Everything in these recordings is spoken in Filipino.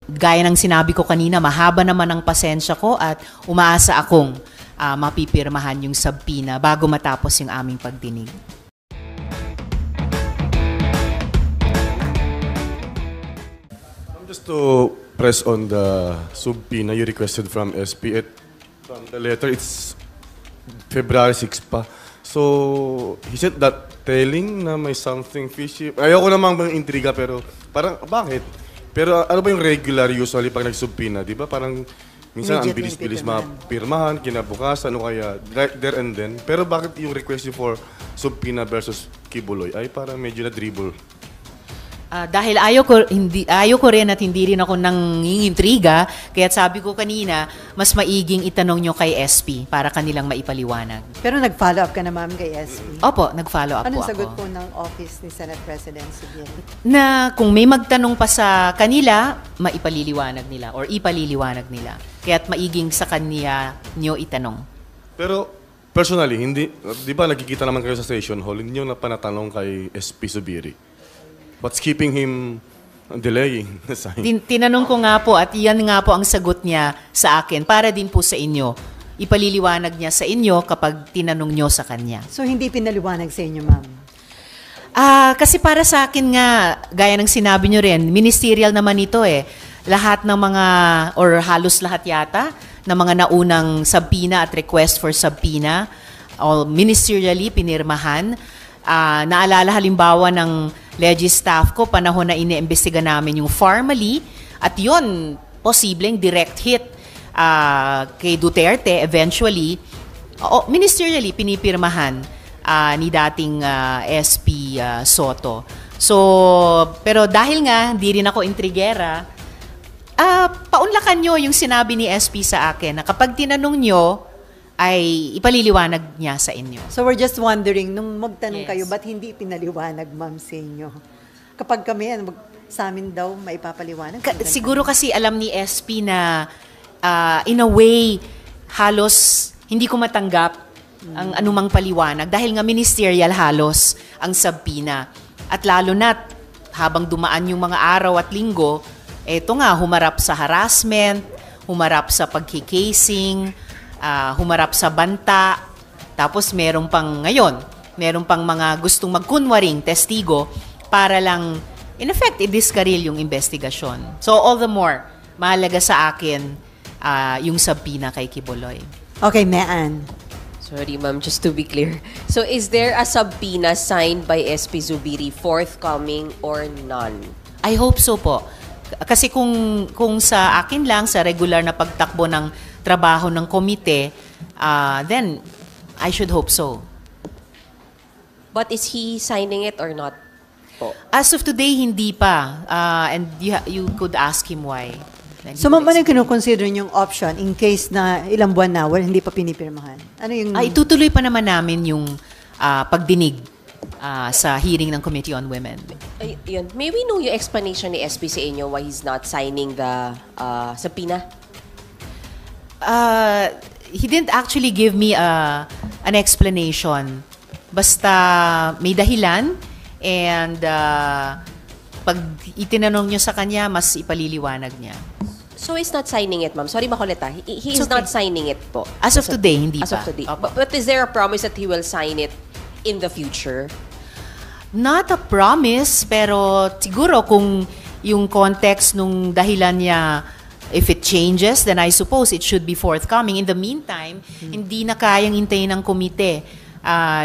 Gaya ng sinabi ko kanina, mahaba naman ang pasensya ko at umaasa akong mapipirmahan yung subpoena bago matapos yung aming pagdinig. Just to press on the subpoena you requested from SP, from the letter, it's February 6 pa. So, he said that telling na may something fishy. Ayoko namang bang intriga, pero parang, bakit? Pero ano ba yung regular usually pag nag-subpoena? Di ba parang minsan ang bilis-bilis mapirmahan, kinabukasan, ano kaya, right there and then. Pero bakit yung request for subpoena versus Kibuloy ay parang medyo na-dribble? Dahil ayaw ko rin at hindi rin ako nangingintriga, kaya sabi ko kanina, mas maiging itanong nyo kay SP para kanilang maipaliwanag. Pero nag-follow up ka na, ma'am, kay SP? Opo, nag-follow up po ako. Anong sagot po ng office ni Senate President Zubiri? Na kung may magtanong pa sa kanila, maipaliliwanag nila or ipaliliwanag nila. Kaya't maiging sa kanya nyo itanong. Pero personally, hindi, di ba nagkikita naman kayo sa station hall, hindi nyo na panatanong kay SP Zubiri? What's keeping him delaying? Tinanong ko nga po at yan nga po ang sagot niya sa akin para din po sa inyo. Ipaliliwanag niya sa inyo kapag tinanong nyo sa kanya. So hindi pinaliwanag sa inyo, ma'am? Kasi para sa akin nga, gaya ng sinabi nyo rin, ministerial naman ito eh. Lahat ng mga, or halos lahat yata, ng mga naunang subpoena at request for subpoena, all ministerially pinirmahan. Naalala halimbawa ng Legis staff ko, panahon na iniimbestiga namin yung Farmally, at yun, posibleng direct hit kay Duterte eventually, ministerially pinipirmahan ni dating SP Soto. So, pero dahil nga, hindi rin ako intrigera, paunlakan nyo yung sinabi ni SP sa akin na kapag tinanong nyo, ay ipaliliwanag niya sa inyo. So we're just wondering, nung magtanong Yes. kayo, ba't hindi pinaliwanag, ma'am, sa inyo? Kapag kami, sa amin daw, maipapaliwanag. Siguro kasi alam ni SP na in a way, halos hindi ko matanggap ang anumang paliwanag dahil nga ministerial halos ang subpoena. At lalo na habang dumaan yung mga araw at linggo, eto nga, humarap sa harassment, humarap sa pagkikasing, humarap sa banta, tapos meron pang mga gustong magkunwaring testigo para lang, in effect, i-discarril yung investigasyon. So all the more, mahalaga sa akin yung subpoena kay Kibuloy. Okay, Mean. Sorry, ma'am, just to be clear. So is there a subpoena signed by SP Zubiri forthcoming or none? I hope so po. Kasi kung sa akin lang, sa regular na pagtakbo ng trabaho ng komite, then I should hope so. But is he signing it or not po? As of today, hindi pa. And you could ask him why. So, ma'am, ano yung kinukonsider yung option in case na ilang buwan na, hindi pa pinipirmahan? Ano yung... Itutuloy pa naman namin yung pagdinig sa hearing ng Committee on Women. Yun. May we know yung explanation ni SP sa inyo why he's not signing the subpoena? He didn't actually give me an explanation. Basta may dahilan and pag itinanong nyo sa kanya, mas ipaliliwanag niya. So he's not signing it, ma'am. Sorry makulit ha. He is not signing it po. As of today, hindi as pa. As of today. Opo. But is there a promise that he will sign it in the future? Not a promise, pero siguro kung yung context nung dahilan niya, if it changes, then I suppose it should be forthcoming. In the meantime, hindi na kayang hintayin ng komite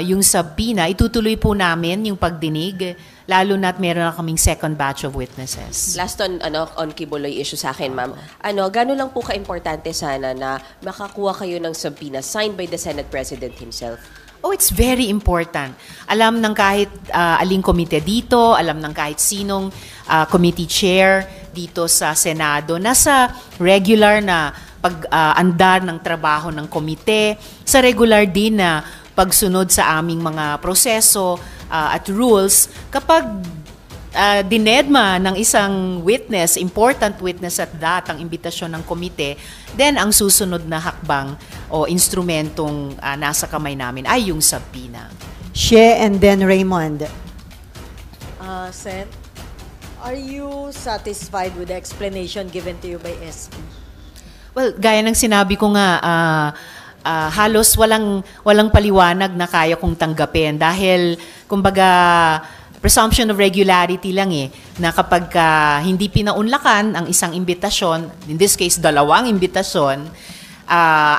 yung subpoena. Itutuloy po namin yung pagdinig, lalo na't meron na kaming second batch of witnesses. Last on Kibuloy issue sa akin, ma'am. Gano'n lang po ka-importante sana na makakuha kayo ng subpoena signed by the Senate President himself? Oh, it's very important. Alam ng kahit aling komite dito, alam ng kahit sinong committee chair dito sa Senado, nasa regular na pag-andar ng trabaho ng komite, sa regular din na pagsunod sa aming mga proseso at rules. Kapag dinedma ng isang witness, important witness at that, ang imbitasyon ng komite, then ang susunod na hakbang o instrumentong nasa kamay namin ay yung subpoena. She and then Raymond. Sen, Are you satisfied with the explanation given to you by SP? Well, gaya ng sinabi ko nga, halos walang paliwanag na kaya kong tanggapin dahil kumbaga presumption of regularity lang na kapag hindi pinaunlakan ang isang imbitasyon, in this case dalawang imbitasyon,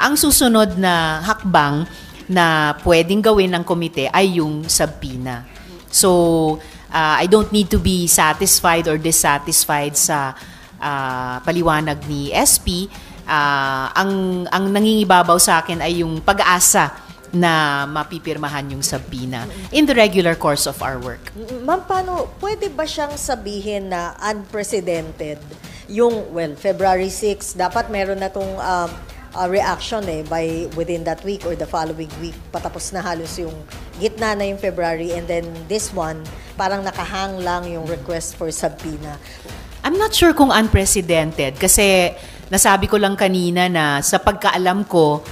ang susunod na hakbang na pwedeng gawin ng komite ay yung subpoena. So, I don't need to be satisfied or dissatisfied sa paliwanag ni SP. Ang nangingibabaw sa akin ay yung pag-asa na mapipirmahan yung subpoena in the regular course of our work. Ma'am, pwede ba siyang sabihin na unprecedented yung, February 6, dapat meron na tong reaction by within that week or the following week, patapos na halos yung gitna na yung February, and then this one, parang nakahang lang yung request for subpoena. I'm not sure kung unprecedented kasi nasabi ko lang kanina na sa pagkaalam ko,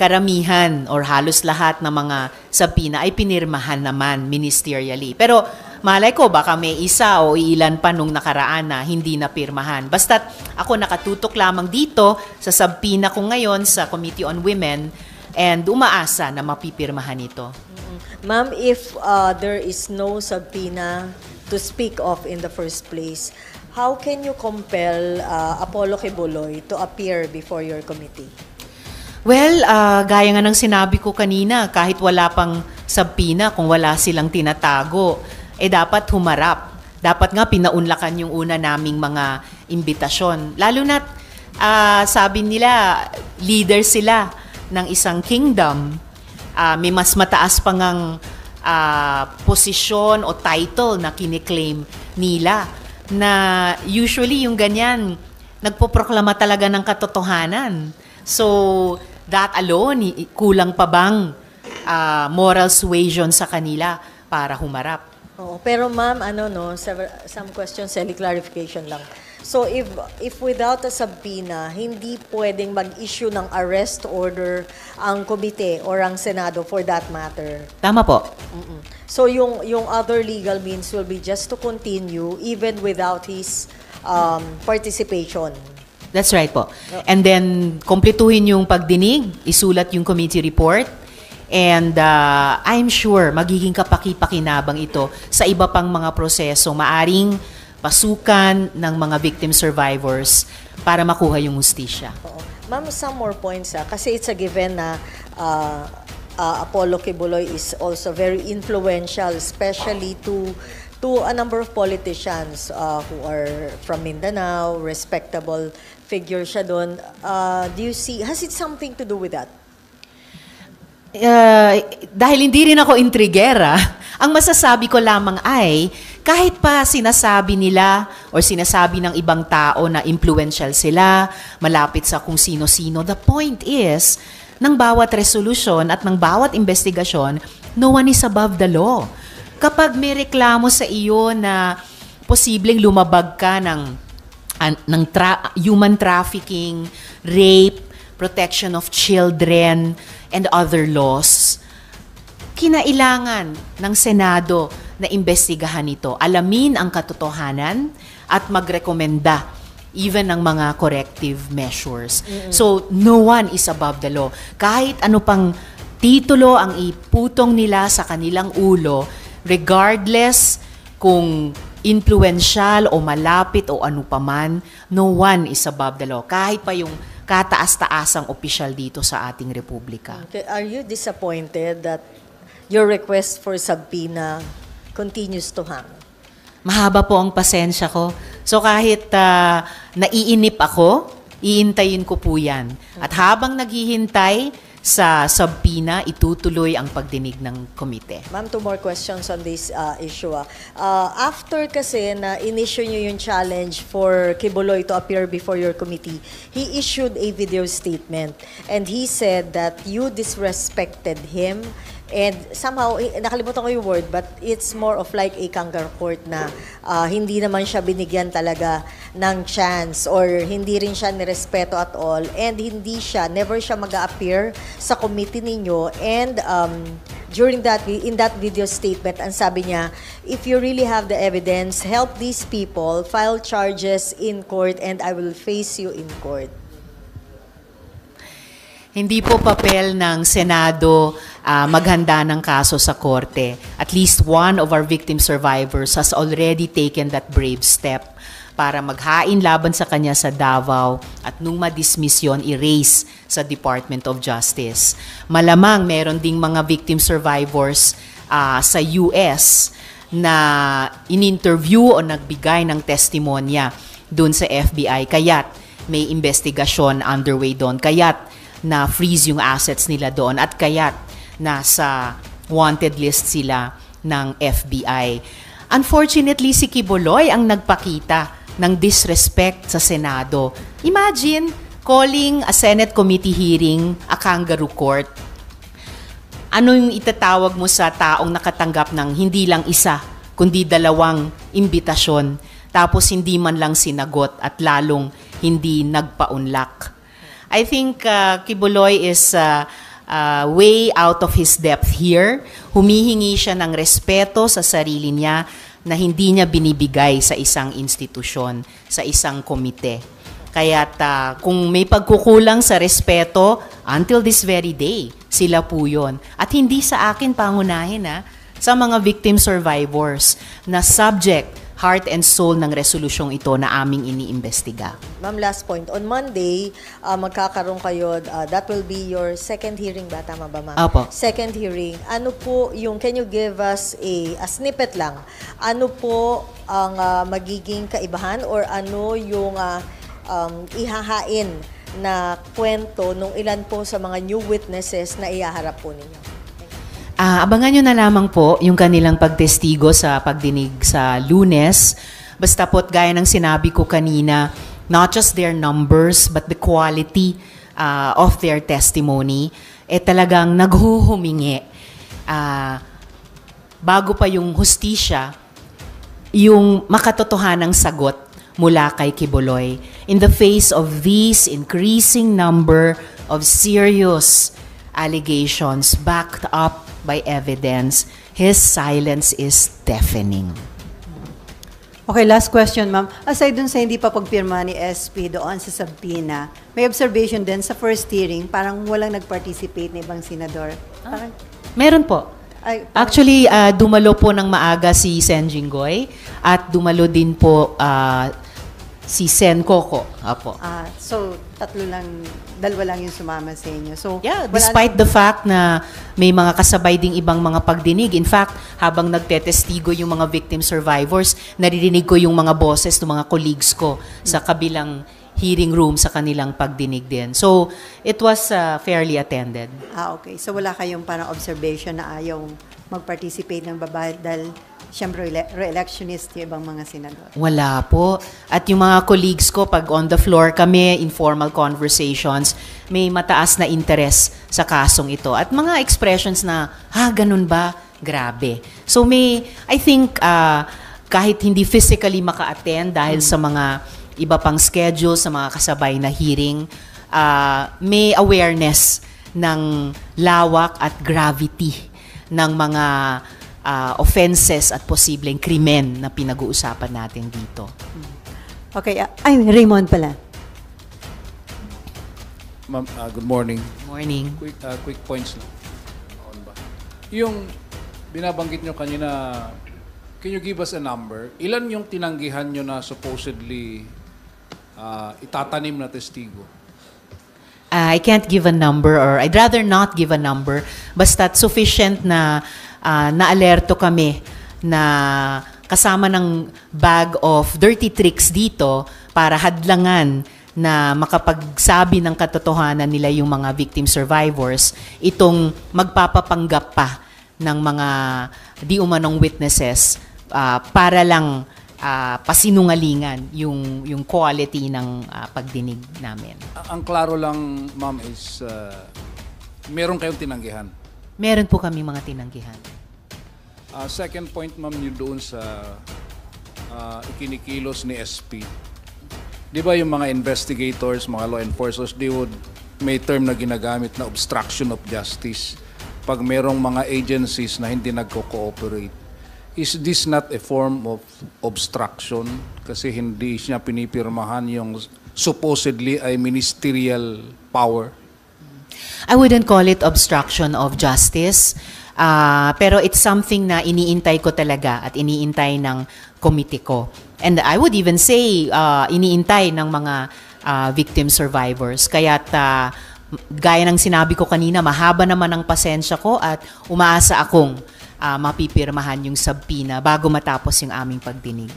karamihan or halos lahat ng mga subpoena ay pinirmahan naman ministerially. Pero malay ko baka may isa o ilan pa nung nakaraan na hindi napirmahan. Basta't ako nakatutok lamang dito sa subpoena ko ngayon sa Committee on Women and umaasa na mapipirmahan ito. Ma'am, if there is no subpoena to speak of in the first place, how can you compel Apollo Quiboloy to appear before your committee? Well, gaya nga ng sinabi ko kanina, kahit wala pang subpoena, kung wala silang tinatago, dapat humarap. Dapat nga pinaunlakan yung una naming mga imbitasyon. Lalo na't sabi nila, leader sila ng isang kingdom. May mas mataas pang ang posisyon o title na kiniklaim nila. Na usually yung ganyan, nagpoproklama talaga ng katotohanan. So, that alone, kulang pa bang moral suasion sa kanila para humarap? Oo, pero ma'am, some questions, clarification lang. So, if without a subpoena, hindi pwedeng mag-issue ng arrest order ang komite or ang Senado for that matter? Tama po. So, yung other legal means will be just to continue even without his participation? That's right po. And then, kumpletuhin yung pagdinig, isulat yung committee report, and I'm sure magiging kapaki-pakinabang ito sa iba pang mga proseso, maaring pasukan ng mga victim survivors para makuha yung hustisya. Ma'am, some more points kasi it's a given na Apollo Quiboloy is also very influential, especially to a number of politicians who are from Mindanao, respectable figure siya doon. Do you see, has it something to do with that? Dahil hindi rin ako intrigera, ang masasabi ko lamang ay, kahit pa sinasabi nila o sinasabi ng ibang tao na influential sila, malapit sa kung sino-sino, the point is, ng bawat resolution at ng bawat investigasyon, no one is above the law. Kapag may reklamo sa iyo na posibleng lumabag ka ng human trafficking, rape, protection of children, and other laws, kinailangan ng Senado na imbestigahan ito, alamin ang katotohanan at magrekomenda even ng mga corrective measures. So, no one is above the law. Kahit ano pang titulo ang iputong nila sa kanilang ulo, regardless kung influential o malapit o ano paman, no one is above the law. Kahit pa yung kataas-taasang opisyal dito sa ating republika. Okay. Are you disappointed that your request for subpoena continues to hang? Mahaba po ang pasensya ko. So kahit naiinip ako, iintayin ko po yan. At habang naghihintay sa subpoena, itutuloy ang pagdinig ng komite. Ma'am, 2 more questions on this issue. After kasi na in-issue nyo yung challenge for Quiboloy to appear before your committee, he issued a video statement and he said that you disrespected him and somehow, nakalimutan ko yung word, but it's more of like a kangaroo court na hindi naman siya binigyan talaga ng chance or hindi rin siya nirespeto at all and never siya mag-appear sa committee ninyo and in that video statement, ang sabi niya, if you really have the evidence, help these people, file charges in court, and I will face you in court. Hindi po papel ng Senado maghanda ng kaso sa korte. At least one of our victim survivors has already taken that brave step para maghain laban sa kanya sa Davao at nung ma-dismiss yun, i-raise sa Department of Justice. Malamang meron ding mga victim survivors sa US na in-interview o nagbigay ng testimonya dun sa FBI. Kaya't may investigasyon underway doon. Kaya't na-freeze yung assets nila doon at kaya't nasa wanted list sila ng FBI. Unfortunately, si Quiboloy ang nagpakita ng disrespect sa Senado. Imagine calling a Senate committee hearing a kangaroo court. Ano yung itatawag mo sa taong nakatanggap ng hindi lang isa, kundi 2 imbitasyon, tapos hindi man lang sinagot at lalong hindi nagpaunlak? I think Quiboloy is way out of his depth here. Humihingi siya ng respeto sa sarili niya na hindi niya binibigay sa isang institusyon, sa isang komite. Kaya't kung may pagkukulang sa respeto, until this very day, sila po yun. At hindi sa akin pangunahin, sa mga victim survivors na subject, heart and soul ng resolusyong ito na aming iniimbestiga. Ma'am, last point. On Monday, magkakaroon kayo, that will be your second hearing ba? Tama ba, ma'am? Opo. Second hearing. Ano po yung, can you give us a snippet lang? Ano po ang magiging kaibahan or ano yung ihahain na kwento nung ilan po sa mga new witnesses na ihaharap po ninyo? Abangan nyo na lamang po yung kanilang pagtestigo sa pagdinig sa Lunes. Basta po't gaya ng sinabi ko kanina, not just their numbers, but the quality of their testimony, talagang naghuhumingi. Bago pa yung hustisya, yung makatotohanang sagot mula kay Quiboloy. In the face of these increasing number of serious allegations backed up by evidence, his silence is deafening. Okay, last question, ma'am. Aside dun sa hindi pa pagpirma ni SP doon sa subpoena, may observation din sa first hearing, parang walang nag-participate na ibang senador. Parang, Meron po. Actually, dumalo po ng maaga si Sen Jinggoy at dumalo din po si Sen Coco. Apo. so, 2 lang yung sumama sa inyo. So, Yeah, wala despite the fact na may mga kasabay ding ibang mga pagdinig. In fact, habang nagtetestigo yung mga victim survivors, naririnig ko yung mga boses ng mga colleagues ko sa kabilang hearing room sa kanilang pagdinig din. So, it was fairly attended. okay. So, wala kayong parang observation na ayaw mag-participate ng babae dahil siyempre re-electionist yung ibang mga senador. Wala po. At yung mga colleagues ko, pag on the floor kami, informal conversations, may mataas na interest sa kasong ito. At mga expressions na, ganun ba? Grabe. So I think, kahit hindi physically maka-attend dahil sa mga iba pang schedule, sa mga kasabay na hearing, may awareness ng lawak at gravity ng mga offenses at posibleng krimen na pinag-uusapan natin dito. Okay. Raymond pala. Ma'am, good morning. Morning. Quick points lang. Yung binabanggit nyo kanina, can you give us a number? Ilan yung tinanggihan nyo na supposedly itatanim na testigo? I can't give a number, or I'd rather not give a number, basta't sufficient na na-alerto kami na kasama ng bag of dirty tricks dito para hadlangan na makapagsabi ng katotohanan nila yung mga victim survivors, itong magpapapanggap pa ng mga di umanong witnesses para lang pasinungalingan yung quality ng pagdinig namin. Ang klaro lang, ma'am, is meron kayong tinanggihan. Meron po kami mga tinanggihan. Second point, ma'am, yun doon sa ikinikilos ni SP. Di ba yung mga investigators, mga law enforcers, may term na ginagamit na obstruction of justice. pag merong mga agencies na hindi nagko-cooperate, is this not a form of obstruction? Kasi hindi siya pinipirmahan yung supposedly ay ministerial power. I wouldn't call it obstruction of justice, pero it's something na iniintay ko talaga at iniintay ng committee ko. And I would even say, iniintay ng mga victim survivors. Kaya't gaya ng sinabi ko kanina, mahaba naman ang pasensya ko at umaasa akong mapipirmahan yung subpoena bago matapos yung aming pagdinig.